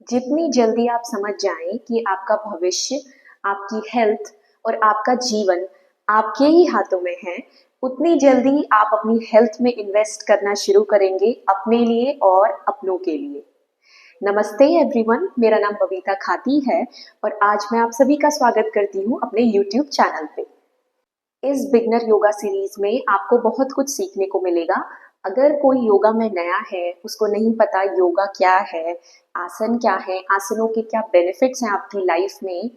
जितनी जल्दी आप समझ जाएं कि आपका भविष्य, आपकी हेल्थ और आपका जीवन आपके ही हाथों में है, उतनी जल्दी आप अपनी हेल्थ में इन्वेस्ट करना शुरू करेंगे, अपने लिए और अपनों के लिए। नमस्ते एवरीवन, मेरा नाम बबीता खाती है और आज मैं आप सभी का स्वागत करती हूँ अपने यूट्यूब चैनल पे। इस बिगनर योगा सीरीज में आपको बहुत कुछ सीखने को मिलेगा। अगर कोई योगा में नया है, उसको नहीं पता योगा क्या है, आसन क्या है, आसनों के क्या बेनिफिट्स हैं आपकी लाइफ में,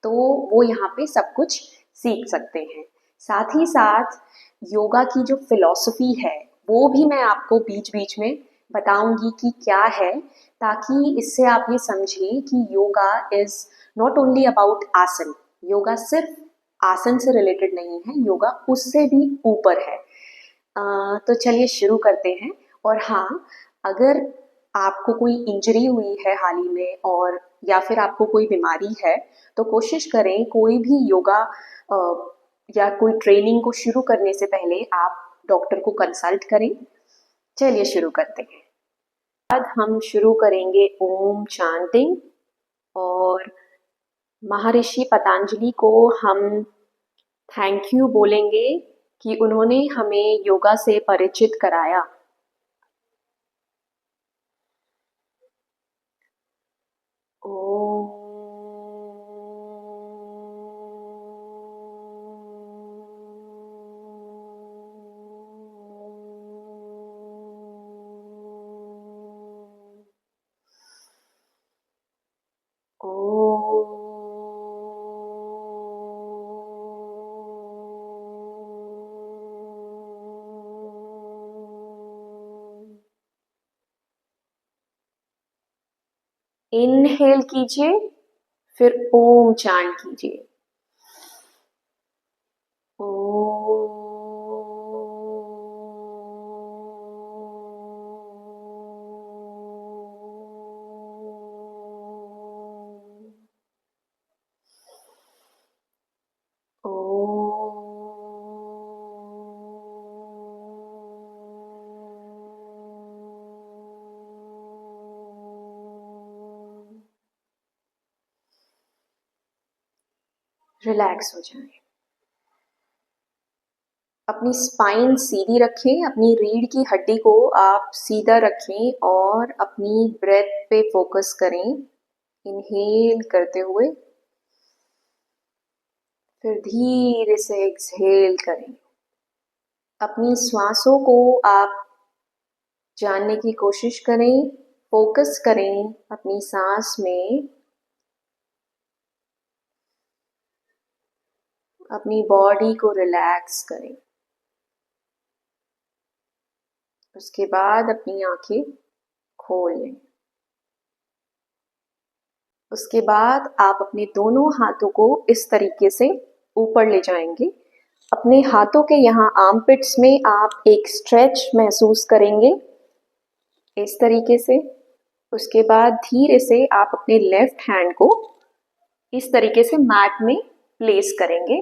तो वो यहाँ पे सब कुछ सीख सकते हैं। साथ ही साथ योगा की जो फिलॉसफी है वो भी मैं आपको बीच बीच में बताऊंगी कि क्या है, ताकि इससे आप ये समझें कि yoga is not only about आसन। योगा सिर्फ आसन से रिलेटेड नहीं है, योगा उससे भी ऊपर है। तो चलिए शुरू करते हैं। और हाँ, अगर आपको कोई इंजरी हुई है हाल ही में और या फिर आपको कोई बीमारी है, तो कोशिश करें कोई भी योगा या कोई ट्रेनिंग को शुरू करने से पहले आप डॉक्टर को कंसल्ट करें। चलिए शुरू करते हैं। बाद हम शुरू करेंगे ओम चांटिंग, और महर्षि पतंजलि को हम थैंक यू बोलेंगे कि उन्होंने हमें योगा से परिचित कराया। इनहेल कीजिए, फिर ओम चांट कीजिए। रिलैक्स हो जाएं। अपनी स्पाइन सीधी रखें, अपनी रीढ़ की हड्डी को आप सीधा रखें और अपनी ब्रेथ पे फोकस करें, इनहेल करते हुए, फिर धीरे से एक्सहेल करें। अपनी श्वासों को आप जानने की कोशिश करें, फोकस करें अपनी सांस में, अपनी बॉडी को रिलैक्स करें। उसके बाद अपनी आंखें खोल लें। उसके बाद आप अपने दोनों हाथों को इस तरीके से ऊपर ले जाएंगे। अपने हाथों के यहाँ आर्मपिट्स में आप एक स्ट्रेच महसूस करेंगे इस तरीके से। उसके बाद धीरे से आप अपने लेफ्ट हैंड को इस तरीके से मैट में प्लेस करेंगे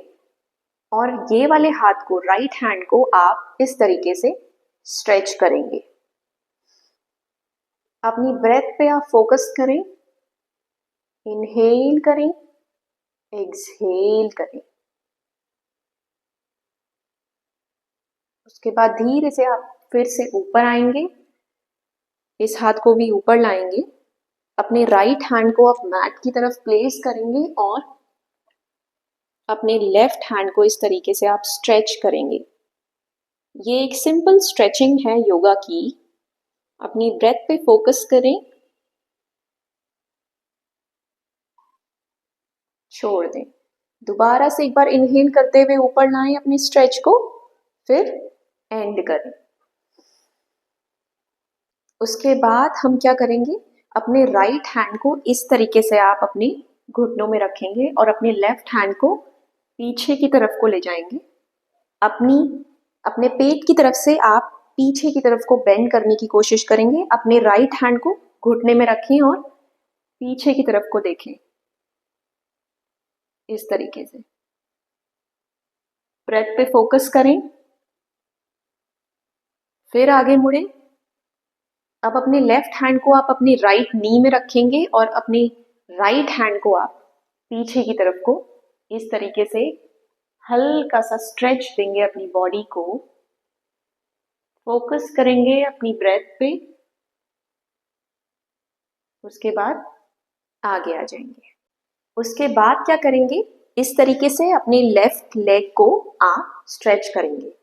और ये वाले हाथ को, राइट हैंड को, आप इस तरीके से स्ट्रेच करेंगे। अपनी ब्रेथ पे आप फोकस करें, इनहेल करें, एक्सहेल करें। उसके बाद धीरे से आप फिर से ऊपर आएंगे, इस हाथ को भी ऊपर लाएंगे, अपने राइट हैंड को आप मैट की तरफ प्लेस करेंगे और अपने लेफ्ट हैंड को इस तरीके से आप स्ट्रेच करेंगे। ये एक सिंपल स्ट्रेचिंग है योगा की। अपनी ब्रेथ पे फोकस करें, छोड़ दें। दोबारा से एक बार इनहेल करते हुए ऊपर लाएं अपने स्ट्रेच को, फिर एंड करें। उसके बाद हम क्या करेंगे, अपने राइट हैंड को इस तरीके से आप अपने घुटनों में रखेंगे और अपने लेफ्ट हैंड को पीछे की तरफ को ले जाएंगे। अपने पेट की तरफ से आप पीछे की तरफ को बेंड करने की कोशिश करेंगे। अपने राइट हैंड को घुटने में रखें और पीछे की तरफ को देखें इस तरीके से। ब्रेथ पे फोकस करें, फिर आगे मुड़ें, अब अपने लेफ्ट हैंड को आप अपनी राइट नी में रखेंगे और अपनी राइट हैंड को आप पीछे की तरफ को इस तरीके से हल्का सा स्ट्रेच देंगे अपनी बॉडी को। फोकस करेंगे अपनी ब्रेथ पे, उसके बाद आगे आ जाएंगे। उसके बाद क्या करेंगे, इस तरीके से अपने लेफ्ट लेग को आप स्ट्रेच करेंगे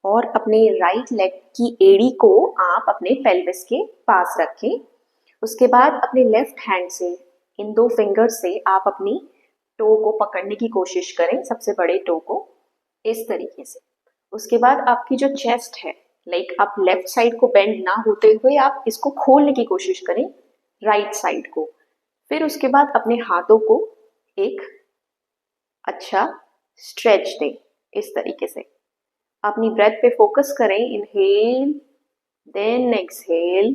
और अपने राइट लेग की एड़ी को आप अपने पेल्विस के पास रखें। उसके बाद अपने लेफ्ट हैंड से, इन 2 फिंगर से आप अपनी टो को पकड़ने की कोशिश करें, सबसे बड़े टो को, इस तरीके से। उसके बाद आपकी जो चेस्ट है, लाइक आप लेफ्ट साइड को बेंड ना होते हुए आप इसको खोलने की कोशिश करें, राइट साइड को। फिर उसके बाद अपने हाथों को एक अच्छा स्ट्रेच दें, इस तरीके से। अपनी ब्रेथ पे फोकस करें, inhale then exhale,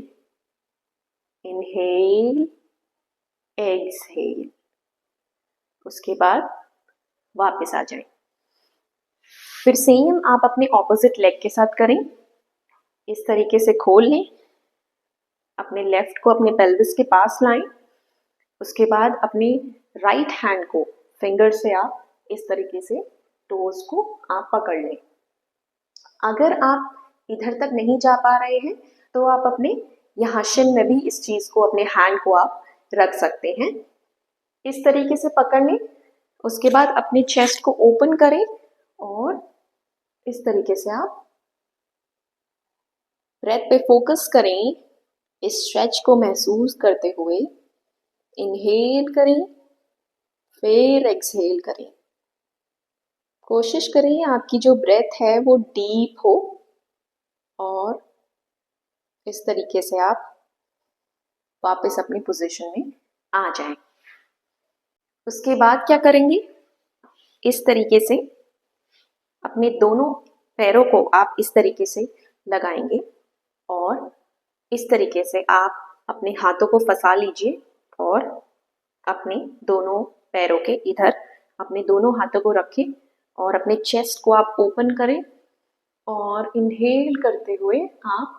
inhale exhale. उसके बाद वापस आ जाएं। फिर सेम आप अपने ऑपोजिट लेग के साथ करें, इस तरीके से खोल लें, अपने लेफ्ट को अपने पेल्विस के पास लाएं। उसके बाद अपने राइट हैंड को फिंगर से आप इस तरीके से टोज को आप पकड़ लें। अगर आप इधर तक नहीं जा पा रहे हैं तो आप अपने यहाँ शिन में भी इस चीज को, अपने हैंड को आप रख सकते हैं, इस तरीके से पकड़ लें। उसके बाद अपने चेस्ट को ओपन करें और इस तरीके से आप ब्रेथ पे फोकस करें, इस स्ट्रेच को महसूस करते हुए इनहेल करें, फिर एक्सहेल करें। कोशिश करें आपकी जो ब्रेथ है वो डीप हो और इस तरीके से आप वापस अपनी पोजीशन में आ जाएं। उसके बाद क्या करेंगे, इस तरीके से अपने दोनों पैरों को आप इस तरीके से लगाएंगे और इस तरीके से आप अपने हाथों को फंसा लीजिए और अपने दोनों पैरों के इधर अपने दोनों हाथों को रखें और अपने चेस्ट को आप ओपन करें और इनहेल करते हुए आप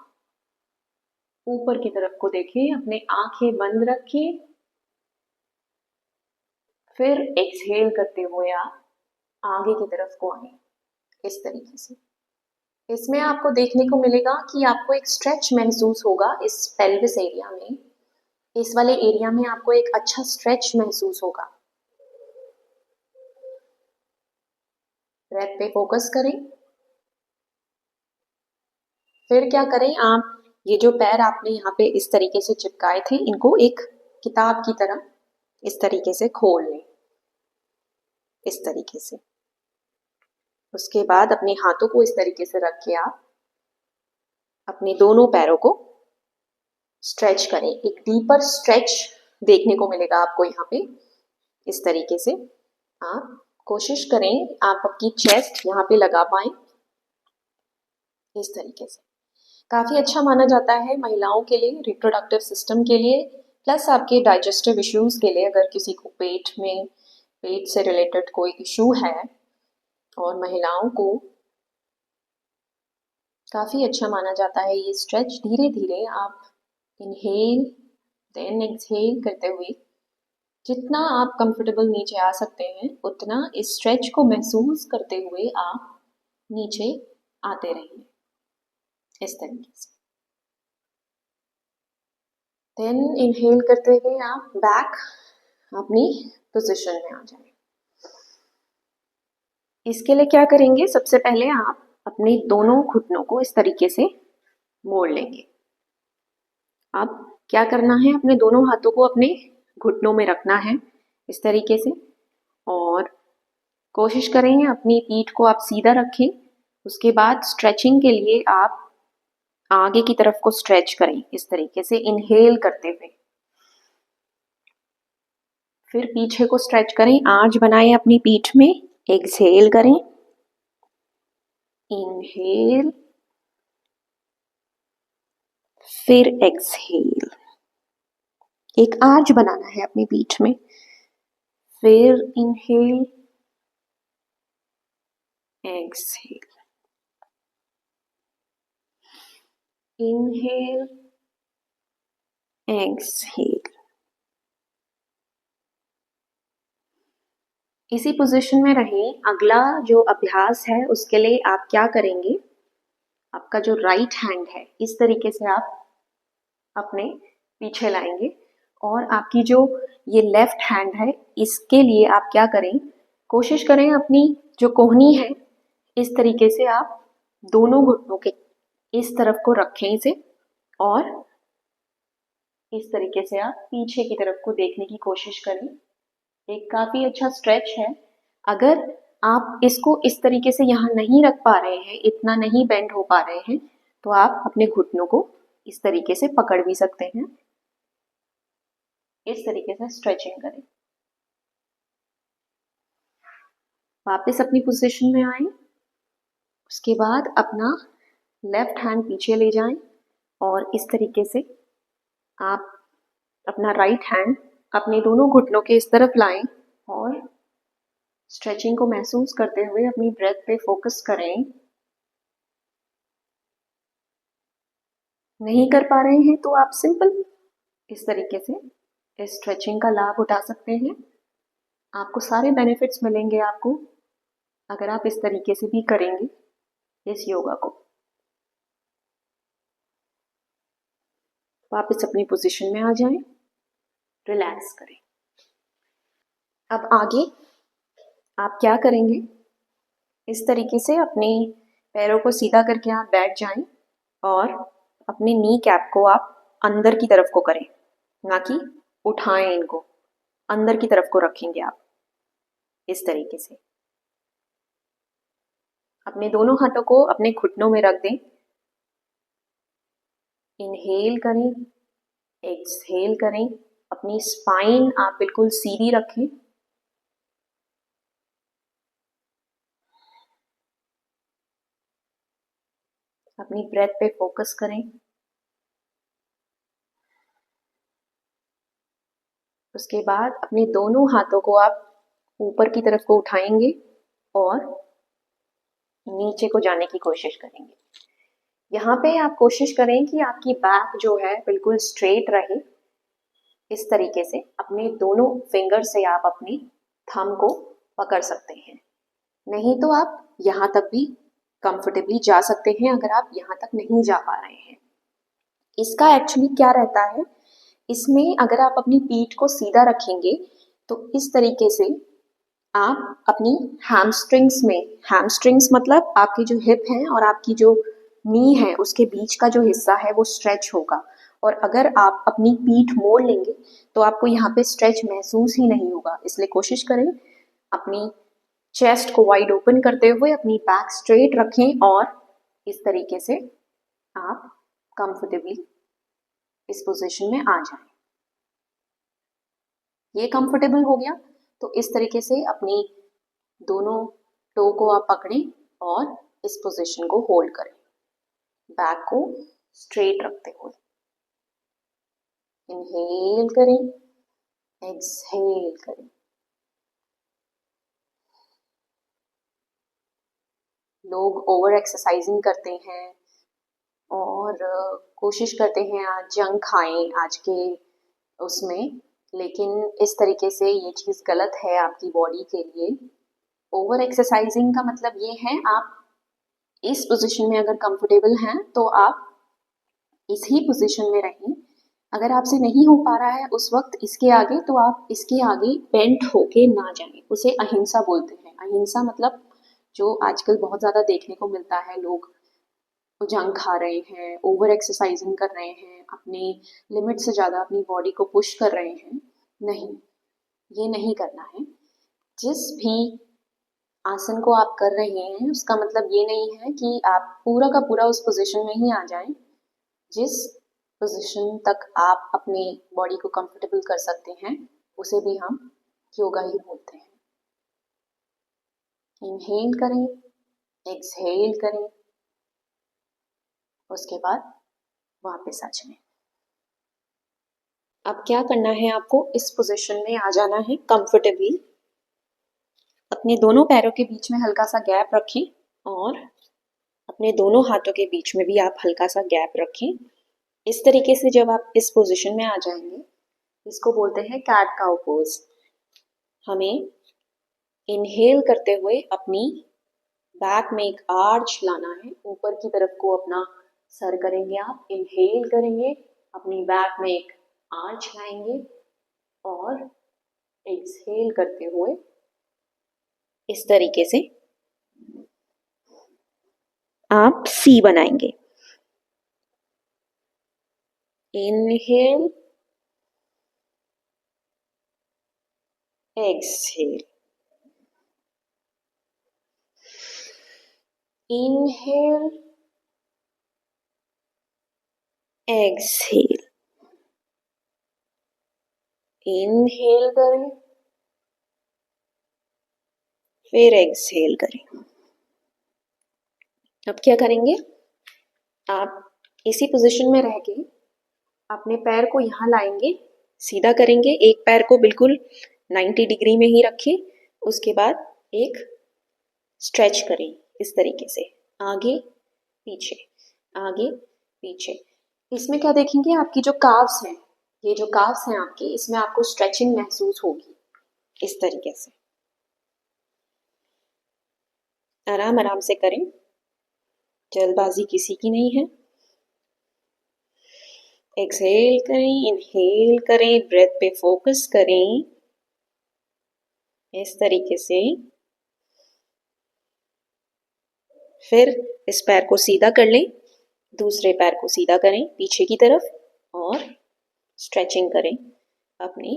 ऊपर की तरफ को देखें, अपने आंखें बंद रखिए। फिर एक्सहेल करते हुए आप आगे की तरफ को आए, इस तरीके से। इसमें आपको देखने को मिलेगा कि आपको एक स्ट्रेच महसूस होगा इस पेल्विस एरिया में, इस वाले एरिया में आपको एक अच्छा स्ट्रेच महसूस होगा। ब्रेथ पे फोकस करें। फिर क्या करें, आप ये जो पैर आपने यहाँ पे इस तरीके से चिपकाए थे, इनको एक किताब की तरह इस तरीके से खोल लें, इस तरीके से। उसके बाद अपने हाथों को इस तरीके से रख के आप अपने दोनों पैरों को स्ट्रेच करें। एक डीपर स्ट्रेच देखने को मिलेगा आपको यहाँ पे, इस तरीके से। आप कोशिश करें आप आपकी चेस्ट यहाँ पे लगा पाए, इस तरीके से। काफ़ी अच्छा माना जाता है महिलाओं के लिए, रिप्रोडक्टिव सिस्टम के लिए, प्लस आपके डाइजेस्टिव इश्यूज के लिए। अगर किसी को पेट से रिलेटेड कोई इशू है और महिलाओं को काफ़ी अच्छा माना जाता है ये स्ट्रेच। धीरे धीरे आप इनहेल देन एक्सहेल करते हुए जितना आप कंफर्टेबल नीचे आ सकते हैं उतना इस स्ट्रेच को महसूस करते हुए आप नीचे आते रहिए, इस तरीके से। देन इनहेल करते हुए आप बैक अपनी पोजीशन में आ जाएं। इसके लिए क्या करेंगे, सबसे पहले आप अपने दोनों घुटनों को इस तरीके से मोड़ लेंगे। अब क्या करना है, अपने दोनों हाथों को अपने घुटनों में रखना है, इस तरीके से। और कोशिश करें अपनी पीठ को आप सीधा रखें। उसके बाद स्ट्रेचिंग के लिए आप आगे की तरफ को स्ट्रेच करें, इस तरीके से इनहेल करते हुए। फिर पीछे को स्ट्रेच करें, आंच बनाएं अपनी पीठ में, एक्सहेल करें, इनहेल, फिर एक्सहेल। एक आंच बनाना है अपनी पीठ में। फिर इनहेल, एक्सहेल, इनहेल, एक्सहेल। इसी पोजीशन में रहें। अगला जो अभ्यास है उसके लिए आप क्या करेंगे, आपका जो राइट हैंड है इस तरीके से आप अपने पीछे लाएंगे और आपकी जो ये लेफ्ट हैंड है इसके लिए आप क्या करें, कोशिश करें अपनी जो कोहनी है इस तरीके से आप दोनों घुटनों के इस तरफ को रखें इसे, और इस तरीके से आप पीछे की तरफ को देखने की कोशिश करें। एक काफी अच्छा स्ट्रेच है। अगर आप इसको इस तरीके से यहाँ नहीं रख पा रहे हैं, इतना नहीं बेंड हो पा रहे हैं, तो आप अपने घुटनों को इस तरीके से पकड़ भी सकते हैं। इस तरीके से स्ट्रेचिंग करें। वापस अपनी पोजीशन में आए। उसके बाद अपना लेफ्ट हैंड पीछे ले जाएं और इस तरीके से आप अपना राइट हैंड अपने दोनों घुटनों के इस तरफ लाएं और स्ट्रेचिंग को महसूस करते हुए अपनी ब्रेथ पे फोकस करें। नहीं कर पा रहे हैं तो आप सिंपल इस तरीके से इस स्ट्रेचिंग का लाभ उठा सकते हैं। आपको सारे बेनिफिट्स मिलेंगे आपको अगर आप इस तरीके से भी करेंगे इस योगा को। वापस अपनी पोजीशन में आ जाएं, रिलैक्स करें। अब आगे आप क्या करेंगे, इस तरीके से अपने पैरों को सीधा करके आप बैठ जाएं और अपने नी कैप को आप अंदर की तरफ को करें, ना कि उठाएं इनको, अंदर की तरफ को रखेंगे आप इस तरीके से। अपने दोनों हाथों को अपने घुटनों में रख दें। इनहेल करें, एक्सहेल करें। अपनी स्पाइन आप बिल्कुल सीधी रखें। अपनी ब्रेथ पे फोकस करें। उसके बाद अपने दोनों हाथों को आप ऊपर की तरफ को उठाएंगे और नीचे को जाने की कोशिश करेंगे। यहाँ पे आप कोशिश करें कि आपकी बैक जो है बिल्कुल स्ट्रेट रहे। इस तरीके से अपने दोनों फिंगर से आप अपनी थंब को पकड़ सकते हैं। नहीं तो आप यहाँ तक भी कंफर्टेबली जा सकते हैं अगर आप यहाँ तक नहीं जा पा रहे हैं। इसका एक्चुअली क्या रहता है, इसमें अगर आप अपनी पीठ को सीधा रखेंगे तो इस तरीके से आप अपनी हैमस्ट्रिंग्स मतलब आपकी जो हिप है और आपकी जो नी है उसके बीच का जो हिस्सा है वो स्ट्रेच होगा। और अगर आप अपनी पीठ मोड़ लेंगे तो आपको यहाँ पे स्ट्रेच महसूस ही नहीं होगा। इसलिए कोशिश करें अपनी चेस्ट को वाइड ओपन करते हुए अपनी बैक स्ट्रेट रखें और इस तरीके से आप कंफर्टेबली इस पोजीशन में आ जाएं। ये कंफर्टेबल हो गया तो इस तरीके से अपनी दोनों टो को आप पकड़ें और इस पोजीशन को होल्ड करें, बैक को स्ट्रेट रखते हुए। इनहेल करें, एक्सहेल करें। लोग ओवर एक्सरसाइजिंग करते हैं और कोशिश करते हैं आज जंक खाएं आज के उसमें, लेकिन इस तरीके से ये चीज़ गलत है आपकी बॉडी के लिए। ओवर एक्सरसाइजिंग का मतलब ये है आप इस पोजीशन में अगर कंफर्टेबल हैं तो आप इसी पोजीशन में रहें। अगर आपसे नहीं हो पा रहा है उस वक्त इसके आगे, तो आप इसके आगे बेंट होके ना जाएं। उसे अहिंसा बोलते हैं। अहिंसा मतलब जो आजकल बहुत ज़्यादा देखने को मिलता है, लोग जंक खा रहे हैं, ओवर एक्सरसाइजिंग कर रहे हैं, अपने लिमिट से ज़्यादा अपनी बॉडी को पुश कर रहे हैं। नहीं, ये नहीं करना है। जिस भी आसन को आप कर रहे हैं उसका मतलब ये नहीं है कि आप पूरा का पूरा उस पोजीशन में ही आ जाएं। जिस पोजीशन तक आप अपने बॉडी को कंफर्टेबल कर सकते हैं उसे भी हम योगा ही बोलते हैं। इनहेल करें, एक्सहेल करें, उसके बाद वापस आ जाएं। अब क्या करना है, आपको इस पोजीशन में आ जाना है कंफर्टेबली। अपने दोनों पैरों के बीच में हल्का सा गैप रखें और अपने दोनों हाथों के बीच में भी आप हल्का सा गैप रखें। इस तरीके से जब आप इस पोजीशन में आ जाएंगे, इसको बोलते हैं कैट काउ पोज। हमें इनहेल करते हुए अपनी बैक में एक आर्च लाना है, ऊपर की तरफ को अपना सर करेंगे आप, इनहेल करेंगे, अपनी बैक में एक आर्च लाएंगे और एक्सहेल करते हुए इस तरीके से आप सी बनाएंगे। Inhale, exhale, inhale, exhale, inhale करें, फिर एक्सहेल करें। अब क्या करेंगे, आप इसी पोजीशन में रह के अपने पैर को यहाँ लाएंगे, सीधा करेंगे, एक पैर को बिल्कुल 90 डिग्री में ही रखें, उसके बाद एक स्ट्रेच करें इस तरीके से, आगे पीछे, आगे पीछे। इसमें क्या देखेंगे, आपकी जो काव्स हैं, ये जो काव्स हैं आपकी, इसमें आपको स्ट्रेचिंग महसूस होगी इस तरीके से। आराम आराम से करें, जल्दबाजी किसी की नहीं है। एक्सहेल करें, इनहेल करें, ब्रेथ पे फोकस करें इस तरीके से। फिर इस पैर को सीधा कर लें, दूसरे पैर को सीधा करें पीछे की तरफ और स्ट्रेचिंग करें अपनी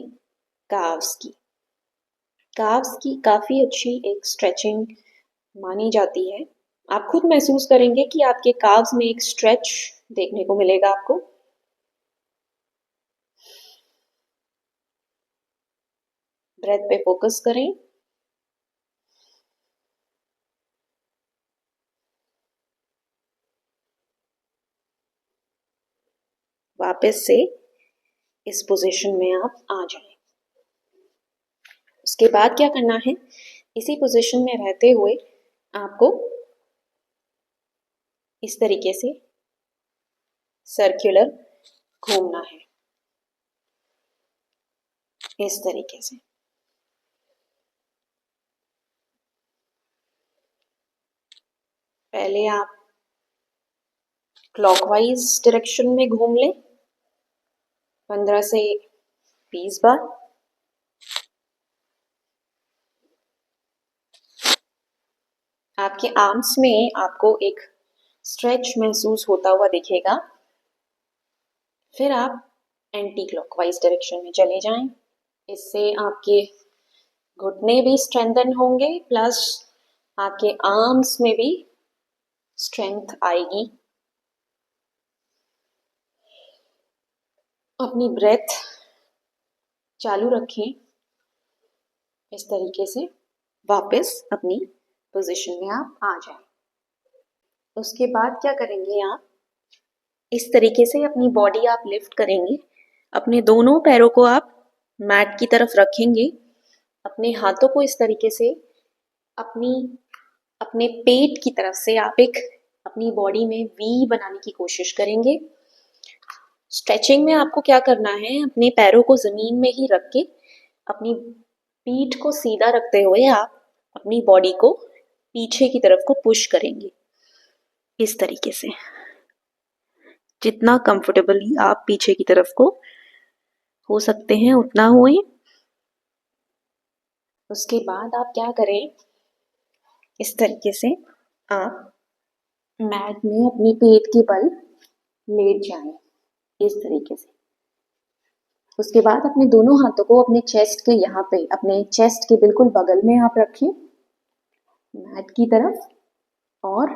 काव्स की। काव्स की काफ़ी अच्छी एक स्ट्रेचिंग मानी जाती है। आप खुद महसूस करेंगे कि आपके काव्स में एक स्ट्रेच देखने को मिलेगा आपको। ब्रेथ पे फोकस करें। वापस से इस पोजीशन में आप आ जाएं। उसके बाद क्या करना है, इसी पोजीशन में रहते हुए आपको इस तरीके से सर्कुलर घूमना है, इस तरीके से। पहले आप क्लॉकवाइज डायरेक्शन में घूम लें 15 से 20 बार। आपके आर्म्स में आपको एक स्ट्रेच महसूस होता हुआ दिखेगा। फिर आप एंटी क्लॉकवाइज डायरेक्शन में चले जाएं। इससे आपके घुटने भी स्ट्रेंथन होंगे, प्लस आपके आर्म्स में भी स्ट्रेंथ आएगी। अपनी ब्रेथ चालू रखें इस तरीके से। वापस अपनी पोजीशन में आप आ जाएं। उसके बाद क्या करेंगे, आप इस तरीके से अपनी बॉडी आप लिफ्ट करेंगे। अपने दोनों पैरों को आप मैट की तरफ रखेंगे। अपने हाथों को इस तरीके से अपने पेट की तरफ से आप एक अपनी बॉडी में वी बनाने की कोशिश करेंगे। स्ट्रेचिंग में आपको क्या करना है, अपने पैरों को जमीन में ही रख के अपनी पीठ को सीधा रखते हुए आप अपनी बॉडी को पीछे की तरफ को पुश करेंगे इस तरीके से। जितना कंफर्टेबली आप पीछे की तरफ को हो सकते हैं उतना हुए। उसके बाद आप क्या करें, इस तरीके से आप मैट में अपनी पेट के बल लेट जाएं इस तरीके से। उसके बाद अपने दोनों हाथों को अपने चेस्ट के यहाँ पे, अपने चेस्ट के बिल्कुल बगल में आप रखें मैट की तरफ, और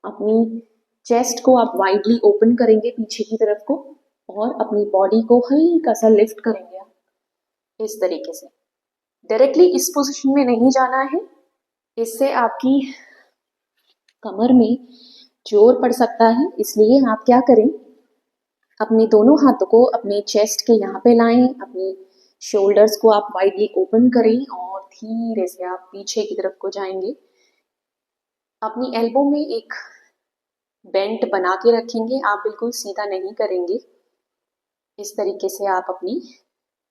अपनी चेस्ट को आप वाइडली ओपन करेंगे पीछे की तरफ को, और अपनी बॉडी को हल्का सा लिफ्ट करेंगे आप इस तरीके से। डायरेक्टली इस पोजीशन में नहीं जाना है, इससे आपकी कमर में जोर पड़ सकता है। इसलिए आप क्या करें, अपने दोनों हाथों को अपने चेस्ट के यहाँ पे लाएं, अपनी शोल्डर्स को आप वाइडली ओपन करें और धीरे से आप पीछे की तरफ को जाएंगे। अपनी एल्बो में एक बेंट बना के रखेंगे, आप बिल्कुल सीधा नहीं करेंगे। इस तरीके से आप अपनी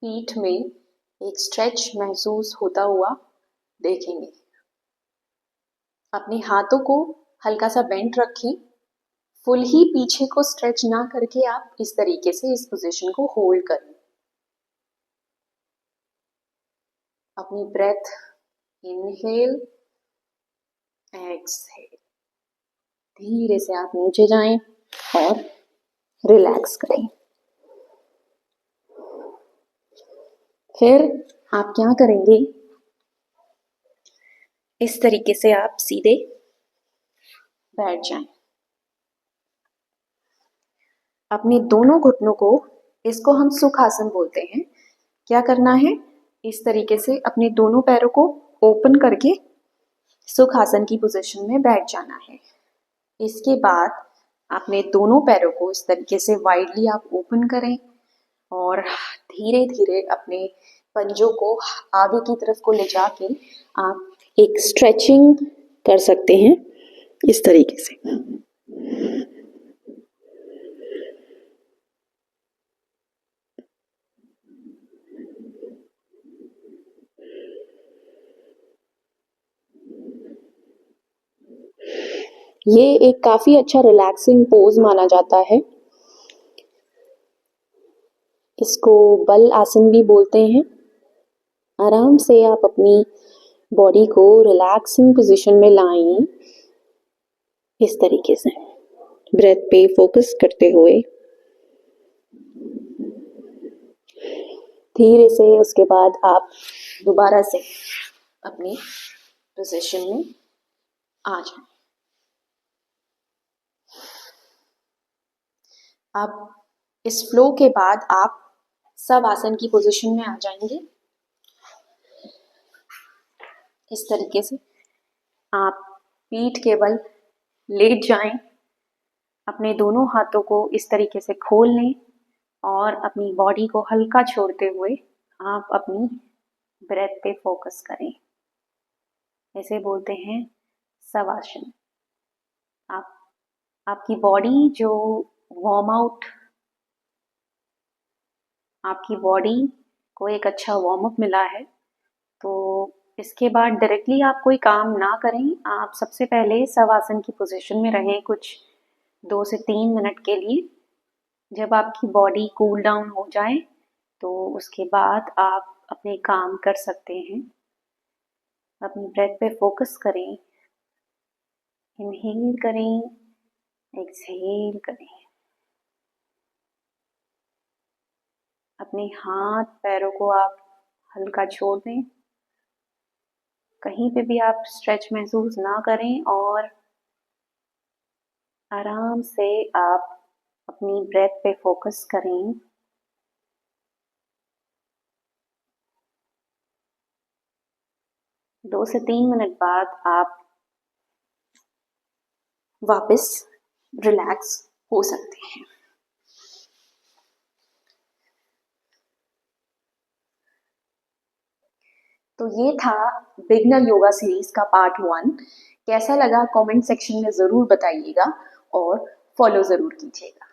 पीठ में एक स्ट्रेच महसूस होता हुआ देखेंगे। अपने हाथों को हल्का सा बेंट रखें, फुल ही पीछे को स्ट्रेच ना करके आप इस तरीके से इस पोजीशन को होल्ड करें। अपनी ब्रेथ इनहेल, एक्सहेल, धीरे से आप नीचे जाएं और रिलैक्स करें। फिर आप क्या करेंगे, इस तरीके से आप सीधे बैठ जाएं। अपने दोनों घुटनों को, इसको हम सुखासन बोलते हैं, क्या करना है, इस तरीके से अपने दोनों पैरों को ओपन करके सुखासन की पोजीशन में बैठ जाना है। इसके बाद अपने दोनों पैरों को इस तरीके से वाइडली आप ओपन करें और धीरे धीरे अपने पंजों को आगे की तरफ को ले जाके आप एक स्ट्रेचिंग कर सकते हैं इस तरीके से। ये एक काफी अच्छा रिलैक्सिंग पोज माना जाता है। इसको बल आसन भी बोलते हैं। आराम से आप अपनी बॉडी को रिलैक्सिंग पोजीशन में लाएं, इस तरीके से ब्रेथ पे फोकस करते हुए। धीरे से उसके बाद आप दोबारा से अपनी पोजीशन में आ जाएं। अब इस फ्लो के बाद आप सब आसन की पोजीशन में आ जाएंगे। इस तरीके से आप पीठ के बल लेट जाएं, अपने दोनों हाथों को इस तरीके से खोल लें और अपनी बॉडी को हल्का छोड़ते हुए आप अपनी ब्रेथ पे फोकस करें। इसे बोलते हैं शवासन। आपकी बॉडी जो वार्म आउट, आपकी बॉडी को एक अच्छा वार्म अप मिला है, तो इसके बाद डायरेक्टली आप कोई काम ना करें। आप सबसे पहले शवासन की पोजीशन में रहें कुछ 2 से 3 मिनट के लिए। जब आपकी बॉडी कूल डाउन हो जाए तो उसके बाद आप अपने काम कर सकते हैं। अपनी ब्रेथ पे फोकस करें, इनहेल करें, एक्सहेल करें। अपने हाथ पैरों को आप हल्का छोड़ दें, कहीं पे भी आप स्ट्रेच महसूस ना करें और आराम से आप अपनी ब्रेथ पे फोकस करें। दो से 3 मिनट बाद आप वापस रिलैक्स हो सकते हैं। तो ये था बिगनर योगा सीरीज का पार्ट 1। कैसा लगा कमेंट सेक्शन में ज़रूर बताइएगा और फॉलो ज़रूर कीजिएगा।